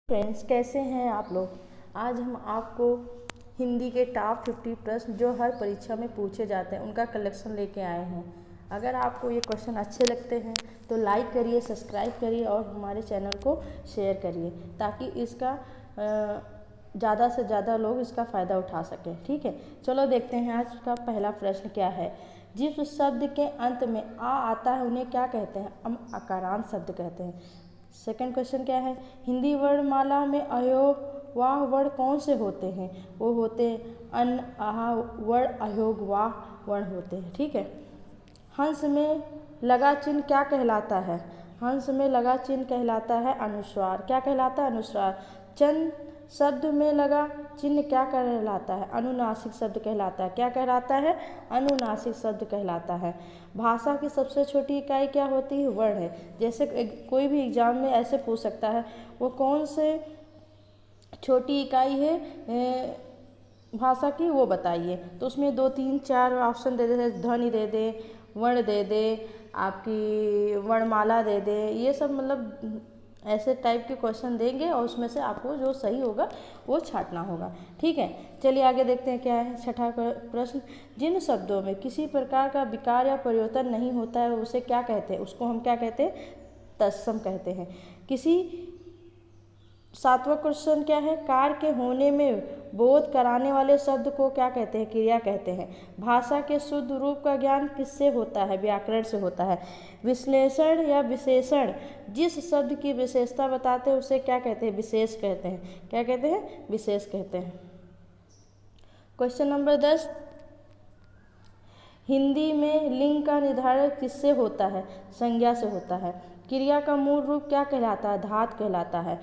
Friends, कैसे हैं आप लोग। आज हम आपको हिंदी के टॉप 50 प्रश्न जो हर परीक्षा में पूछे जाते हैं उनका कलेक्शन लेके आए हैं। अगर आपको ये क्वेश्चन अच्छे लगते हैं तो लाइक करिए, सब्सक्राइब करिए और हमारे चैनल को शेयर करिए ताकि इसका ज़्यादा से ज़्यादा लोग इसका फ़ायदा उठा सकें। ठीक है, चलो देखते हैं आज का पहला प्रश्न क्या है। जिस शब्द के अंत में आ आता है उन्हें क्या कहते हैं? हम अकारांत शब्द कहते हैं। सेकंड क्वेश्चन क्या है, हिंदी वर्णमाला में अयोग वाह वर्ण कौन से होते हैं? वो होते अन, आहा वर्ण, अयोग वाह वर्ण होते हैं। ठीक है, हंस में लगा चिन्ह क्या कहलाता है? हंस में लगा चिन्ह कहलाता है अनुस्वार। क्या कहलाता है? अनुस्वार। चंद शब्द में लगा चिन्ह क्या कहलाता है? अनुनासिक शब्द कहलाता है। क्या कहलाता है? अनुनासिक शब्द कहलाता है। भाषा की सबसे छोटी इकाई क्या होती है? वर्ण है। जैसे कोई भी एग्जाम में ऐसे पूछ सकता है, वो कौन से छोटी इकाई है भाषा की, वो बताइए। तो उसमें 2 3 4 ऑप्शन दे दे, ध्वनि दे दे, वर्ण दे दे, आपकी वर्णमाला दे दे, ये सब मतलब ऐसे टाइप के क्वेश्चन देंगे और उसमें से आपको जो सही होगा वो छांटना होगा। ठीक है, चलिए आगे देखते हैं क्या है। छठा प्रश्न, जिन शब्दों में किसी प्रकार का विकार या परिवर्तन नहीं होता है उसे क्या कहते हैं? उसको हम क्या कहते हैं? तत्सम कहते हैं। किसी सातवां क्वेश्चन क्या है, कार्य के होने में बोध कराने वाले शब्द को क्या कहते हैं? क्रिया कहते हैं। भाषा के शुद्ध रूप का ज्ञान किससे होता है? व्याकरण से होता है। विश्लेषण या विशेषण जिस शब्द की विशेषता बताते हैं उसे क्या कहते हैं? विशेष कहते हैं। क्या कहते हैं? विशेष कहते हैं। क्वेश्चन नंबर 10, हिंदी में लिंग का निर्धारण किससे होता है? संज्ञा से होता है। क्रिया का मूल रूप क्या कहलाता है? धातु कहलाता है।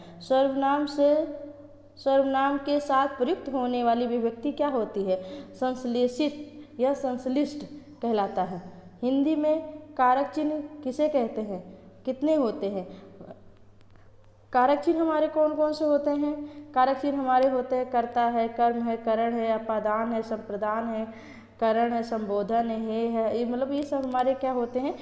सर्वनाम के साथ प्रयुक्त होने वाली विभक्ति क्या होती है? संश्लेषित या संश्लिष्ट कहलाता है। हिंदी में कारक चिन्ह किसे कहते हैं? कितने होते हैं? कारक चिन्ह हमारे कौन कौन से होते हैं? कारक चिन्ह हमारे होते हैं कर्ता है, कर्म है, करण है, अपादान है, संप्रदान है, करण है, संबोधन है, ये मतलब ये सब हमारे क्या होते हैं?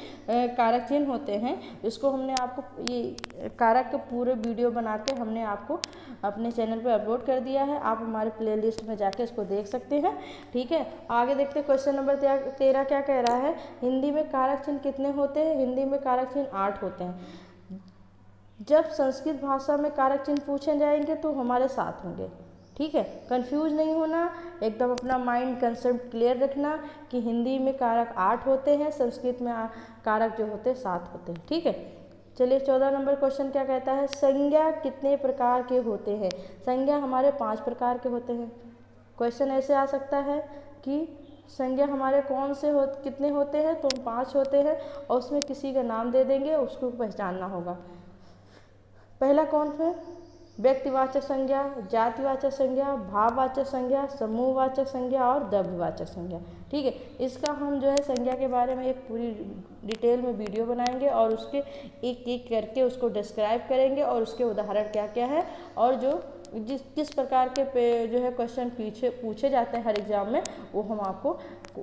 कारक चिन्ह होते हैं। इसको हमने आपको ये कारक के पूरे वीडियो बना के हमने आपको अपने चैनल पे अपलोड कर दिया है। आप हमारे प्लेलिस्ट में जाके इसको देख सकते हैं। ठीक है, आगे देखते हैं। क्वेश्चन नंबर 13 क्या कह रहा है, हिंदी में कारक चिन्ह कितने होते हैं? हिंदी में कारक चिन्ह 8 होते हैं। जब संस्कृत भाषा में कारक चिन्ह पूछे जाएंगे तो हमारे साथ होंगे। ठीक है, कंफ्यूज नहीं होना, एकदम अपना माइंड कंसेप्ट क्लियर रखना कि हिंदी में कारक 8 होते हैं, संस्कृत में कारक जो होते हैं 7 होते हैं। ठीक है, चलिए 14 नंबर क्वेश्चन क्या कहता है, संज्ञा कितने प्रकार के होते हैं? संज्ञा हमारे 5 प्रकार के होते हैं। क्वेश्चन ऐसे आ सकता है कि संज्ञा हमारे कौन से कितने होते हैं? तो 5 होते हैं और उसमें किसी का नाम दे देंगे, उसको पहचानना होगा। पहला कौन है? व्यक्तिवाचक संज्ञा, जातिवाचक संज्ञा, भाववाचक संज्ञा, समूहवाचक संज्ञा और द्रव्यवाचक संज्ञा। ठीक है, इसका हम जो है संज्ञा के बारे में एक पूरी डिटेल में वीडियो बनाएंगे और उसके एक एक करके उसको डिस्क्राइब करेंगे और उसके उदाहरण क्या क्या है और जो किस प्रकार के जो है क्वेश्चन पूछे जाते हैं हर एग्जाम में, वो हम आपको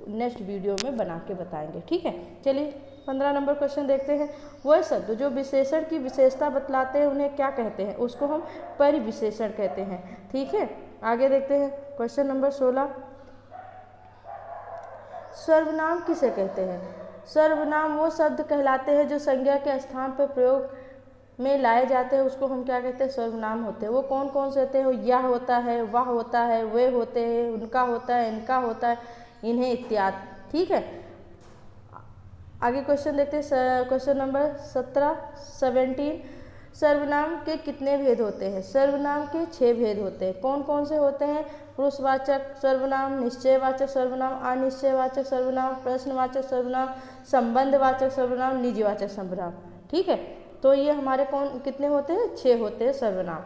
नेक्स्ट वीडियो में बना के बताएंगे। ठीक है, चलिए 15 नंबर क्वेश्चन देखते हैं। वह शब्द जो विशेषण की विशेषता बतलाते हैं उन्हें क्या कहते हैं? उसको हम परिविशेषण कहते हैं। ठीक है, आगे देखते हैं। क्वेश्चन नंबर 16, सर्वनाम किसे कहते हैं? सर्वनाम वो शब्द कहलाते हैं जो संज्ञा के स्थान पर प्रयोग में लाए जाते हैं, उसको हम क्या कहते हैं? सर्वनाम होते हैं। वो कौन कौन से होते हैं? यह होता है, वह होता है, वे होते हैं, उनका होता है, इनका होता है, इन्हें इत्यादि। ठीक है, आगे क्वेश्चन देखते हैं। क्वेश्चन नंबर 17 सर्वनाम के कितने भेद होते हैं? सर्वनाम के 6 भेद होते हैं। कौन कौन से होते हैं? पुरुषवाचक सर्वनाम, निश्चयवाचक सर्वनाम, अनिश्चयवाचक सर्वनाम, प्रश्नवाचक सर्वनाम, संबंधवाचक सर्वनाम, निजवाचक सर्वनाम। ठीक है, तो ये हमारे कितने होते हैं? 6 होते हैं सर्वनाम।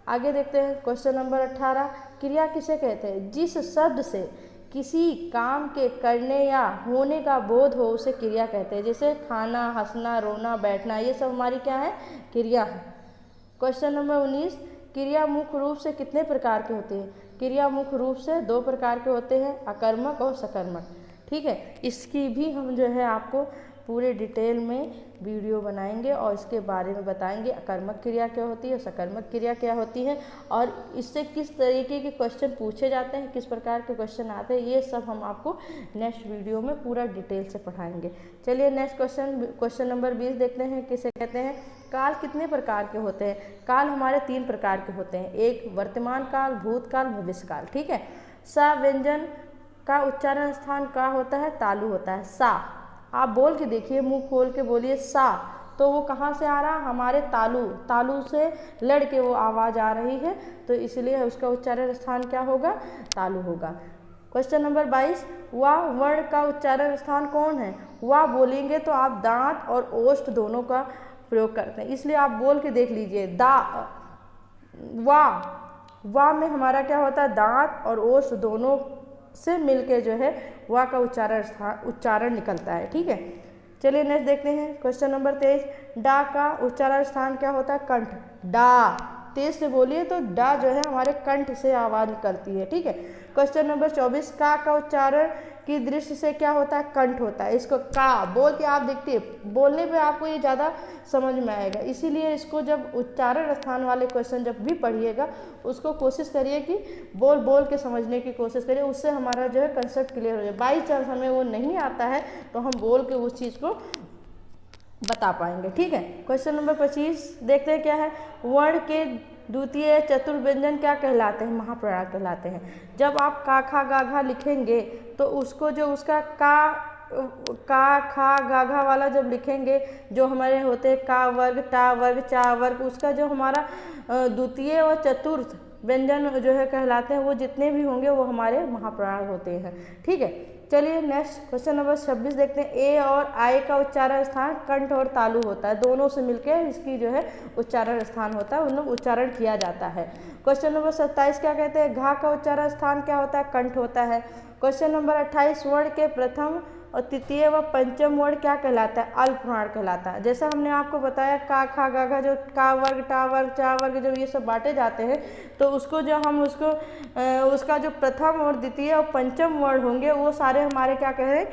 आगे देखते हैं। क्वेश्चन नंबर 18, क्रिया किसे कहते हैं? जिस शब्द से किसी काम के करने या होने का बोध हो उसे क्रिया कहते हैं। जैसे खाना, हंसना, रोना, बैठना, ये सब हमारी क्या है? क्रिया है। क्वेश्चन नंबर 19, क्रिया मुख्य रूप से कितने प्रकार के होते हैं? क्रिया मुख्य रूप से 2 प्रकार के होते हैं, अकर्मक और सकर्मक। ठीक है, इसकी भी हम जो है आपको पूरे डिटेल में वीडियो बनाएंगे और इसके बारे में बताएंगे कर्मक क्रिया क्या होती है, सकर्मक क्रिया क्या होती है और इससे किस तरीके के क्वेश्चन पूछे जाते हैं, किस प्रकार के क्वेश्चन आते हैं, ये सब हम आपको नेक्स्ट वीडियो में पूरा डिटेल से पढ़ाएंगे। चलिए नेक्स्ट क्वेश्चन नंबर 20 देखते हैं। किसे कहते हैं? काल कितने प्रकार के होते हैं? काल हमारे 3 प्रकार के होते हैं, एक वर्तमान काल, भूतकाल, भविष्यकाल। ठीक है। सा व्यंजन का उच्चारण स्थान क्या होता है? तालु होता है। सा, आप बोल के देखिए, मुंह खोल के बोलिए सा, तो वो कहाँ से आ रहा? हमारे तालु से लड़ के वो आवाज़ आ रही है, तो इसलिए उसका उच्चारण स्थान क्या होगा? तालु होगा। क्वेश्चन नंबर 22, वा वर्ण का उच्चारण स्थान कौन है? वा बोलेंगे तो आप दांत और ओष्ठ दोनों का प्रयोग करते हैं, इसलिए आप बोल के देख लीजिए। वा में हमारा क्या होता है? दांत और ओष्ठ दोनों से मिलके जो है वा का उच्चारण निकलता है। ठीक है। चलिए नेक्स्ट देखते हैं। क्वेश्चन नंबर 23, डा का उच्चारण स्थान क्या होता है? कंठ। डा, तेज से बोलिए तो डा जो है हमारे कंठ से आवाज़ निकलती है। ठीक है। क्वेश्चन नंबर 24, का उच्चारण की दृष्टि से क्या होता है? कंठ होता है। इसको का बोल के आप देखिए, बोलने पे आपको ये ज़्यादा समझ में आएगा, इसीलिए इसको जब उच्चारण स्थान वाले क्वेश्चन जब भी पढ़िएगा उसको कोशिश करिए कि बोल के समझने की कोशिश करिए, उससे हमारा जो है कंसेप्ट क्लियर हो जाए। बाई चांस हमें वो नहीं आता है तो हम बोल के उस चीज़ को बता पाएंगे। ठीक है। क्वेश्चन नंबर 25 देखते हैं क्या है? वर्ण के द्वितीय चतुर्व्यंजन क्या कहलाते हैं? महाप्राण कहलाते हैं। जब आप का खा गा घा लिखेंगे तो उसको जो उसका का खा गा घा वाला जब लिखेंगे, जो हमारे होते हैं का वर्ग, टा वर्ग, चा वर्ग, उसका जो हमारा द्वितीय और चतुर्थ व्यंजन जो है कहलाते हैं, वो जितने भी होंगे वो हमारे महाप्राण होते हैं। ठीक है। चलिए नेक्स्ट क्वेश्चन नंबर 26 देखते हैं। ए और आई का उच्चारण स्थान कंठ और तालु होता है, दोनों से मिलकर इसकी जो है उच्चारण स्थान होता है, उन उच्चारण किया जाता है। क्वेश्चन नंबर 27 क्या कहते हैं? घा का उच्चारण स्थान क्या होता है? कंठ होता है। क्वेश्चन नंबर 28, वर्ण के प्रथम और तृतीय व पंचम वर्ण क्या कहलाता है? अल्पप्राण कहलाता है। जैसा हमने आपको बताया का खा गा घा जो का वर्ग, टा वर्ग, चा वर्ग जब ये सब बांटे जाते हैं तो उसको जो हम उसका जो प्रथम और द्वितीय और पंचम वर्ण होंगे वो सारे हमारे क्या कह रहे हैं?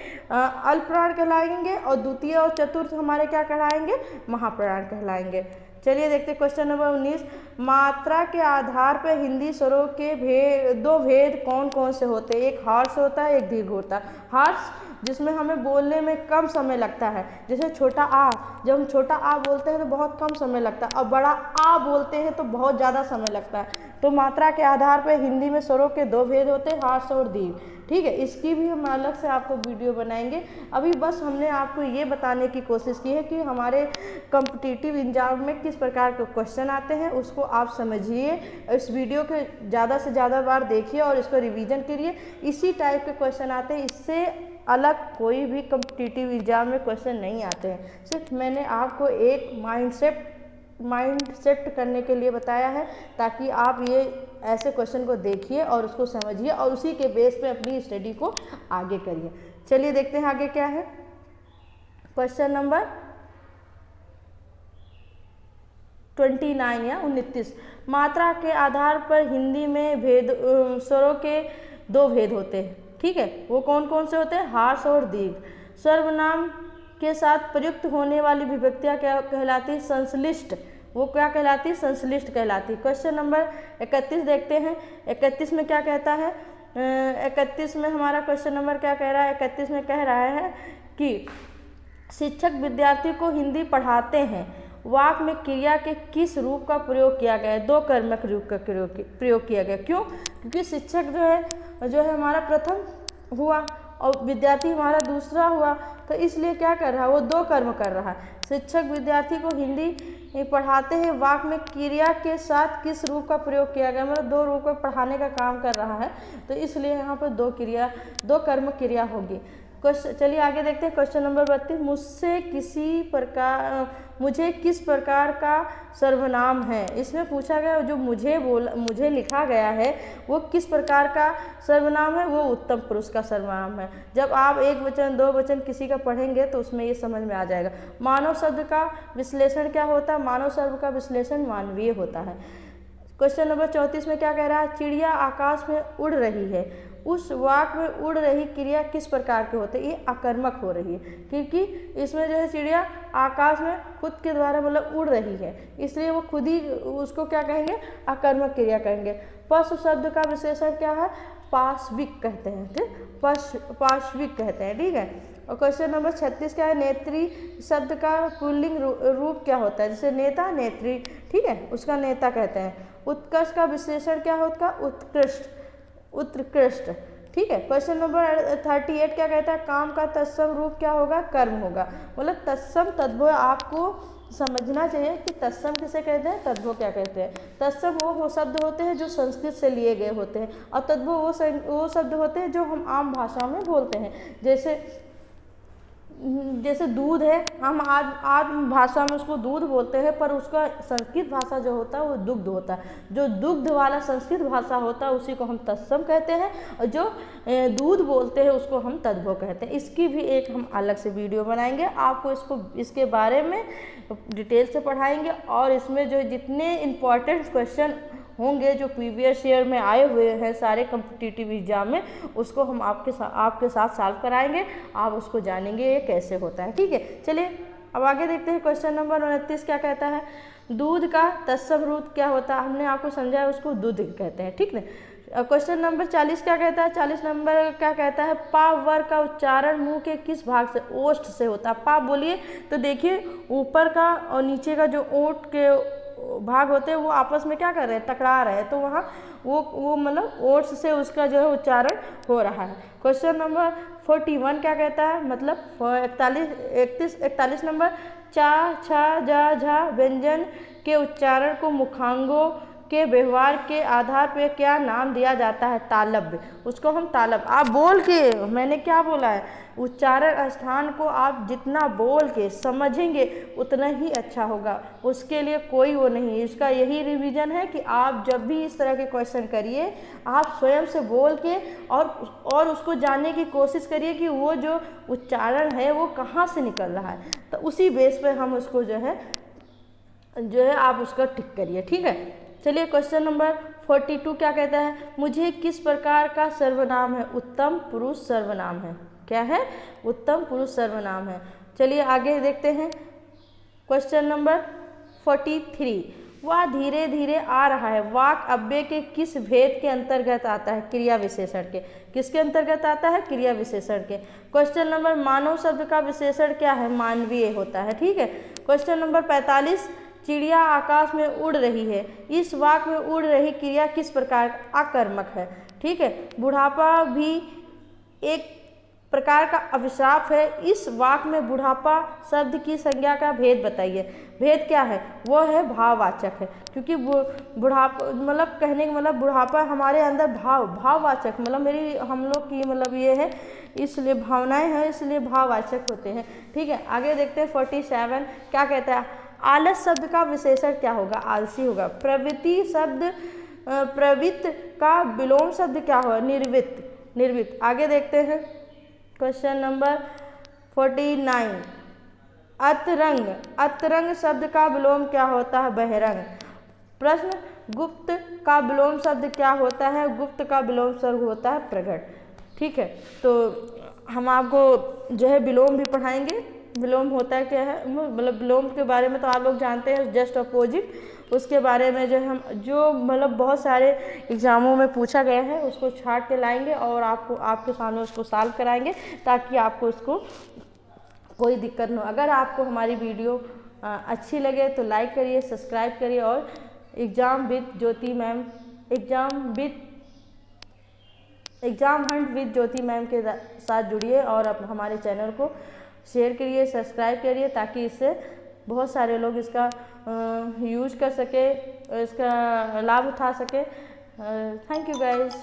अल्पप्राण कहलाएंगे, और द्वितीय और चतुर्थ हमारे क्या कहलाएंगे? महाप्राण कहलाएंगे। चलिए देखते हैं क्वेश्चन नंबर 19, मात्रा के आधार पर हिंदी स्वरों के दो भेद कौन कौन से होते हैं? एक हर्ष होता है, एक दीर्घ होता है। हर्ष जिसमें हमें बोलने में कम समय लगता है, जैसे छोटा आ, जब हम छोटा आ बोलते हैं तो बहुत कम समय लगता है, और बड़ा आ बोलते हैं तो बहुत ज़्यादा समय लगता है। तो मात्रा के आधार पर हिंदी में स्वरों के 2 भेद होते हैं, हर्ष और दीर्घ। ठीक है। इसकी भी हम अलग से आपको वीडियो बनाएंगे। अभी बस हमने आपको ये बताने की कोशिश की है कि हमारे कॉम्पिटिटिव एग्जाम में किस प्रकार के क्वेश्चन आते हैं, उसको आप समझिए। इस वीडियो के ज़्यादा से ज़्यादा बार देखिए और इसको रिवीजन करिए। इसी टाइप के क्वेश्चन आते हैं, इससे अलग कोई भी कॉम्पिटिटिव एग्जाम में क्वेश्चन नहीं आते हैं। सिर्फ मैंने आपको एक माइंड सेट करने के लिए बताया है, ताकि आप ये ऐसे क्वेश्चन को देखिए और उसको समझिए और उसी के बेस पे अपनी स्टडी को आगे करिए। चलिए देखते हैं आगे क्या है। क्वेश्चन नंबर 29 या 29, मात्रा के आधार पर हिंदी में स्वरों के 2 भेद होते हैं। ठीक है। वो कौन कौन से होते हैं? हर्ष और दीर्घ। सर्वनाम के साथ प्रयुक्त होने वाली विभक्तियाँ क्या कहलाती है? संश्लिष्ट। वो क्या कहलाती है? संश्लिष्ट कहलाती है। क्वेश्चन नंबर 31 देखते हैं। 31 में क्या कहता है? 31 में हमारा क्वेश्चन नंबर क्या कह रहा है? 31 में कह रहा है कि शिक्षक विद्यार्थी को हिंदी पढ़ाते हैं, वाक्य में क्रिया के किस रूप का प्रयोग किया गया है? 2 कर्मक रूप का प्रयोग किया गया। क्यों? क्योंकि शिक्षक जो है हमारा प्रथम हुआ और विद्यार्थी हमारा दूसरा हुआ, तो इसलिए क्या कर रहा है? वो 2 कर्म कर रहा है। शिक्षक विद्यार्थी को हिंदी पढ़ाते हैं, वाक्य में क्रिया के साथ किस रूप का प्रयोग किया गया? मतलब 2 रूप में पढ़ाने का काम कर रहा है, तो इसलिए यहाँ पर 2 कर्म क्रिया होगी। चलिए आगे देखते हैं। क्वेश्चन नंबर 32, मुझे किस प्रकार का सर्वनाम है? इसमें पूछा गया जो मुझे लिखा गया है वो किस प्रकार का सर्वनाम है? वो उत्तम पुरुष का सर्वनाम है। जब आप 1 वचन 2 वचन किसी का पढ़ेंगे तो उसमें ये समझ में आ जाएगा। मानव शब्द का विश्लेषण क्या होता है? मानव शब्द का विश्लेषण मानवीय होता है। क्वेश्चन नंबर 34 में क्या कह रहा है, चिड़िया आकाश में उड़ रही है, उस वाक्य में उड़ रही क्रिया किस प्रकार के होते हैं, ये आकर्मक हो रही है, क्योंकि इसमें जो है चिड़िया आकाश में खुद के द्वारा मतलब उड़ रही है, इसलिए वो खुद ही उसको क्या कहेंगे, आकर्मक क्रिया कहेंगे। पशु शब्द का विशेषण क्या है, पाश्विक कहते हैं, ठीक, पाश्विक कहते हैं, ठीक है। और क्वेश्चन नंबर 36 क्या है, नेत्री शब्द का पुल्लिंग रूप क्या होता है, जैसे नेता नेत्री, ठीक है, उसका नेता कहते हैं। उत्कर्ष का विशेषण क्या होता है, उत्कृष्ट, उत्कृष्ट, ठीक है। क्वेश्चन नंबर 38 क्या कहता है, काम का तत्सम रूप क्या होगा, कर्म होगा। मतलब तत्सम तद्भव आपको समझना चाहिए कि तत्सम किसे कहते हैं, तद्भव क्या कहते हैं। तत्सम वो शब्द होते हैं जो संस्कृत से लिए गए होते हैं, और तद्भव वो शब्द होते हैं जो हम आम भाषा में बोलते हैं। जैसे दूध है, हम आज भाषा में उसको दूध बोलते हैं, पर उसका संस्कृत भाषा जो होता है वो दुग्ध होता है। जो दुग्ध वाला संस्कृत भाषा होता है उसी को हम तत्सम कहते हैं, और जो दूध बोलते हैं उसको हम तद्भव कहते हैं। इसकी भी एक हम अलग से वीडियो बनाएंगे, आपको इसके बारे में डिटेल से पढ़ाएंगे, और इसमें जो जितने इम्पॉर्टेंट क्वेश्चन होंगे जो प्रीवियस ईयर में आए हुए हैं सारे कॉम्पिटिटिव एग्जाम में, उसको हम आपके साथ सॉल्व कराएंगे, आप उसको जानेंगे ये कैसे होता है, ठीक है। चलिए अब आगे देखते हैं। क्वेश्चन नंबर 29 क्या कहता है, दूध का तत्सम रूप क्या होता है, हमने आपको समझाया, उसको दूध कहते हैं, ठीक है। क्वेश्चन नंबर 40 क्या कहता है, 40 नंबर क्या कहता है, पा वर्ग का उच्चारण मुंह के किस भाग से, ओष्ठ से होता है। पा बोलिए तो देखिए ऊपर का और नीचे का जो ओंठ के भाग होते हैं वो आपस में क्या कर रहे हैं, टकरा रहे हैं, तो वहाँ वो मतलब ओठ से उसका जो है उच्चारण हो रहा है। क्वेश्चन नंबर 41 क्या कहता है, मतलब 41 नंबर, चा छा जा झा व्यंजन के उच्चारण को मुखांगों के व्यवहार के आधार पर क्या नाम दिया जाता है, तालव्य, उसको हम तालव्य। आप बोल के, मैंने क्या बोला है, उच्चारण स्थान को आप जितना बोल के समझेंगे उतना ही अच्छा होगा, उसके लिए कोई वो नहीं। इसका यही रिवीजन है कि आप जब भी इस तरह के क्वेश्चन करिए, आप स्वयं से बोल के और उसको जानने की कोशिश करिए कि वो जो उच्चारण है वो कहाँ से निकल रहा है, तो उसी बेस पे हम उसको जो है आप उसका टिक करिए, ठीक है। चलिए क्वेश्चन नंबर 42 क्या कहता है, मुझे किस प्रकार का सर्वनाम है, उत्तम पुरुष सर्वनाम है, क्या है, उत्तम पुरुष सर्वनाम है। चलिए आगे देखते हैं। क्वेश्चन नंबर 43, वह धीरे धीरे आ रहा है, वाक अव्यय के किस भेद के अंतर्गत आता है, क्रिया विशेषण के, किसके अंतर्गत आता है, क्रिया विशेषण के। क्वेश्चन नंबर, मानव शब्द का विशेषण क्या है, मानवीय होता है, ठीक है। क्वेश्चन नंबर 45, चिड़िया आकाश में उड़ रही है, इस वाक्य में उड़ रही क्रिया किस प्रकार, आकर्मक है, ठीक है। बुढ़ापा भी एक प्रकार का अभिशाप है, इस वाक्य में बुढ़ापा शब्द की संज्ञा का भेद बताइए। भेद क्या है, वो है भाववाचक है, क्योंकि बुढ़ापा मतलब कहने का मतलब बुढ़ापा हमारे अंदर भाववाचक मतलब हम लोग की मतलब ये है, इसलिए भावनाएं हैं, इसलिए भाववाचक होते हैं, ठीक है। आगे देखते हैं 47 क्या कहता है, आलस शब्द का विशेषण क्या होगा, आलसी होगा। प्रवृत्ति शब्द प्रवृत्त का विलोम शब्द क्या होगा, निर्वृत्त, निर्वृत्त। आगे देखते हैं क्वेश्चन नंबर 49, अतरंग, अतरंग शब्द का विलोम क्या होता है, बहिरंग। प्रश्न, गुप्त का विलोम शब्द क्या होता है, गुप्त का विलोम शब्द होता है प्रकट, ठीक है। तो हम आपको जो है विलोम भी पढ़ाएंगे, विलोम होता है क्या है, मतलब विलोम के बारे में तो आप लोग जानते हैं, जस्ट अपोजिट, उसके बारे में जो मतलब बहुत सारे एग्ज़ामों में पूछा गया है उसको छाट के लाएंगे और आपके सामने उसको सॉल्व कराएंगे, ताकि आपको उसको कोई दिक्कत न हो। अगर आपको हमारी वीडियो अच्छी लगे तो लाइक करिए, सब्सक्राइब करिए, और exam Hunt with Jyoti ma'am के साथ जुड़िए, और अब हमारे चैनल को शेयर करिए, सब्सक्राइब करिए, ताकि इससे बहुत सारे लोग इसका यूज कर सके, इसका लाभ उठा सके। Thank you guys.